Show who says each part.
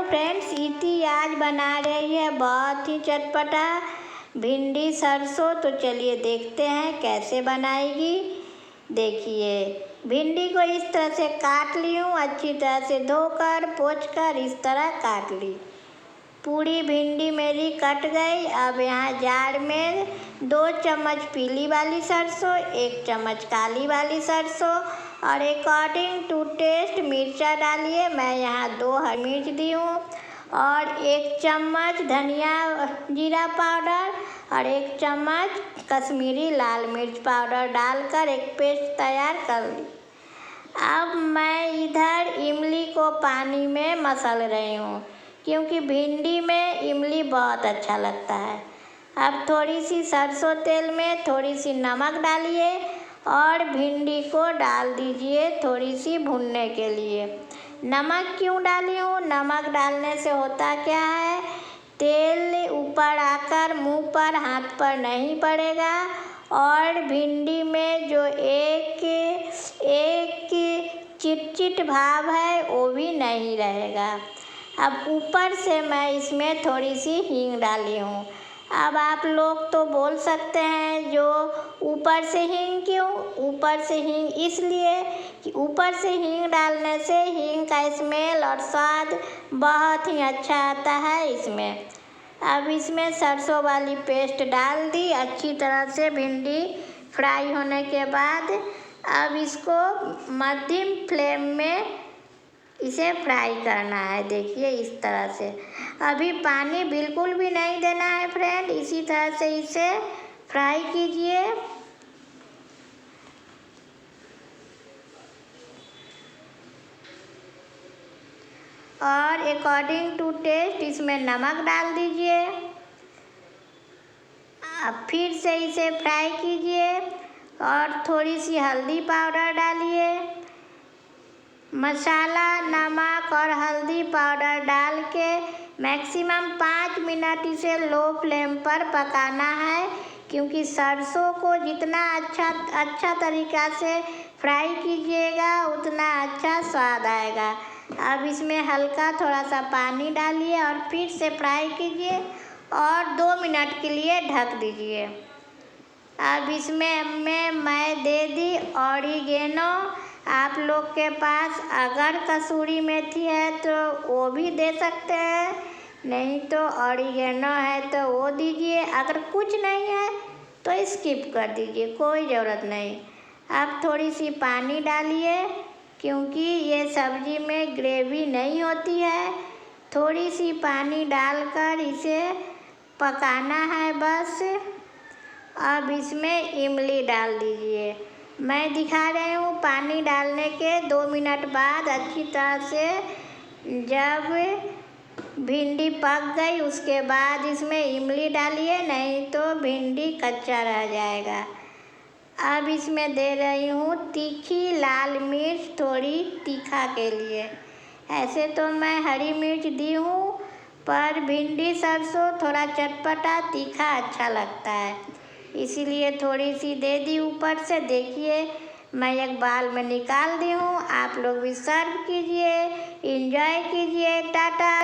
Speaker 1: Friends, इति आज बना रही है बहुत ही चटपटा भिंडी सरसों। तो चलिए देखते हैं कैसे बनाएगी। देखिए, भिंडी को इस तरह से काट ली हूँ, अच्छी तरह से धोकर पोंछकर इस तरह काट ली। पूरी भिंडी मेरी कट गई। अब यहाँ जार में 2 चम्मच पीली वाली सरसों, 1 चम्मच काली वाली सरसों और अकॉर्डिंग टू टेस्ट मिर्चा डालिए। मैं यहाँ 2 हरी मिर्च दी हूँ और 1 चम्मच धनिया जीरा पाउडर और 1 चम्मच कश्मीरी लाल मिर्च पाउडर डालकर एक पेस्ट तैयार कर ली। अब मैं इधर इमली को पानी में मसल रही हूँ, क्योंकि भिंडी में इमली बहुत अच्छा लगता है। अब थोड़ी सी सरसों तेल में थोड़ी सी नमक डालिए और भिंडी को डाल दीजिए थोड़ी सी भुनने के लिए। नमक क्यों डाली हूँ? नमक डालने से होता क्या है, तेल ऊपर आकर मुंह पर हाथ पर नहीं पड़ेगा और भिंडी में जो एक चिटचिट भाव है वो भी नहीं रहेगा। अब ऊपर से मैं इसमें थोड़ी सी हींग डाली हूँ। अब आप लोग तो बोल सकते हैं जो ऊपर से हींग क्यों? ऊपर से हींग इसलिए कि ऊपर से हींग डालने से हींग का स्मेल और स्वाद बहुत ही अच्छा आता है इसमें। अब इसमें सरसों वाली पेस्ट डाल दी। अच्छी तरह से भिंडी फ्राई होने के बाद अब इसको मध्यम फ्लेम में इसे फ्राई करना है। देखिए इस तरह से। अभी पानी बिल्कुल भी नहीं देना है फ्रेंड, इसी तरह से इसे फ्राई कीजिए। और अकॉर्डिंग टू टेस्ट इसमें नमक डाल दीजिए। अब फिर से इसे फ्राई कीजिए और थोड़ी सी हल्दी पाउडर डालिए। मसाला, नमक और हल्दी पाउडर डाल के मैक्सिमम 5 मिनट इसे लो फ्लेम पर पकाना है, क्योंकि सरसों को जितना अच्छा तरीक़ा से फ्राई कीजिएगा उतना अच्छा स्वाद आएगा। अब इसमें हल्का थोड़ा सा पानी डालिए और फिर से फ्राई कीजिए और 2 मिनट के लिए ढक दीजिए। अब इसमें मैं दे दी ऑरिगेनो। आप लोग के पास अगर कसूरी मेथी है तो वो भी दे सकते हैं, नहीं तो ऑरिगेनो है तो वो दीजिए। अगर कुछ नहीं है तो स्किप कर दीजिए, कोई ज़रूरत नहीं। अब थोड़ी सी पानी डालिए, क्योंकि ये सब्ज़ी में ग्रेवी नहीं होती है। थोड़ी सी पानी डालकर इसे पकाना है बस। अब इसमें इमली डाल दीजिए। मैं दिखा रही हूँ पानी डालने के 2 मिनट बाद अच्छी तरह से। जब भिंडी पक गई उसके बाद इसमें इमली डालिए, नहीं तो भिंडी कच्चा रह जाएगा। अब इसमें दे रही हूँ तीखी लाल मिर्च, थोड़ी तीखा के लिए। ऐसे तो मैं हरी मिर्च दी हूँ, पर भिंडी सरसों थोड़ा चटपटा तीखा अच्छा लगता है, इसीलिए थोड़ी सी दे दी ऊपर से। देखिए मैं एक बाल में निकाल दी हूँ। आप लोग भी सर्व कीजिए, एंजॉय कीजिए। टाटा।